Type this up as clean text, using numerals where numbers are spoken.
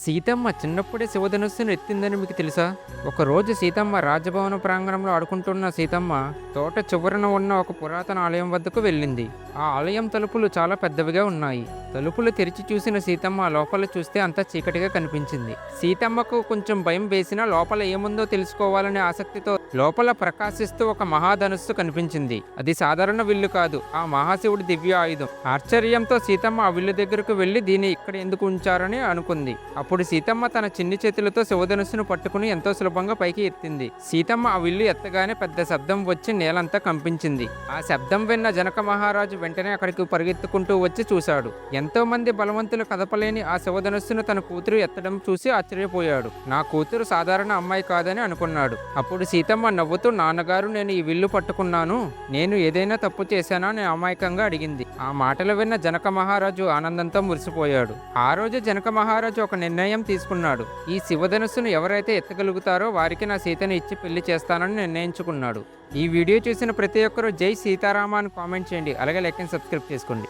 సీతమ్మ చిన్నప్పుడే శివధనుస్సును ఎత్తిందని మీకు తెలుసా? ఒకరోజు సీతమ్మ రాజభవన ప్రాంగణంలో ఆడుకుంటున్న సీతమ్మ తోట చివరన ఉన్న ఒక పురాతన ఆలయం వద్దకు వెళ్ళింది. ఆ ఆలయం తలుపులు చాలా పెద్దవిగా ఉన్నాయి. తలుపులు తెరిచి చూసిన సీతమ్మ లోపల చూస్తే అంతా చీకటిగా కనిపించింది. సీతమ్మకు కొంచెం భయం వేసినా లోపల ఏముందో తెలుసుకోవాలనే ఆసక్తితో లోపల ప్రకాశిస్తూ ఒక మహాధనుస్సు కనిపించింది. అది సాధారణ విల్లు కాదు, ఆ మహాశివుడి దివ్య ఆయుధం. ఆశ్చర్యంతో సీతమ్మ ఆ విల్లు దగ్గరకు వెళ్లి దీన్ని ఇక్కడ ఎందుకు ఉంచారని అనుకుంది. అప్పుడు సీతమ్మ తన చిన్ని చేతులతో శివధనుస్సును పట్టుకుని ఎంతో సులభంగా పైకి ఎత్తింది. సీతమ్మ ఆ విల్లు ఎత్తగానే పెద్ద శబ్దం వచ్చి నేలంతా కంపించింది. ఆ శబ్దం విన్న జనక మహారాజు వెంటనే అక్కడికి పరిగెత్తుకుంటూ వచ్చి చూశాడు. ఎంతో మంది బలవంతులు కదపలేని ఆ శివధనుస్సును తన కూతురు ఎత్తడం చూసి ఆశ్చర్యపోయాడు. నా కూతురు సాధారణ అమ్మాయి కాదని అనుకున్నాడు. అప్పుడు సీతమ్మ నవ్వుతూ, నాన్నగారు, నేను ఈ విల్లు పట్టుకున్నాను, నేను ఏదైనా తప్పు చేశానా అని అమాయకంగా అడిగింది. ఆ మాటలు విన్న జనక మహారాజు ఆనందంతో మురిసిపోయాడు. ఆ రోజు జనక మహారాజు ఒక నిర్ణయం తీసుకున్నాడు. ఈ శివధనుస్సును ఎవరైతే ఎత్తగలుగుతారో వారికి నా సీతను ఇచ్చి పెళ్లి చేస్తానని నిర్ణయించుకున్నాడు. ఈ వీడియో చూసిన ప్రతి ఒక్కరూ జై సీతారామ అని కామెంట్ చేయండి. అలాగే లైక్ అండ్ సబ్స్క్రైబ్ చేసుకోండి.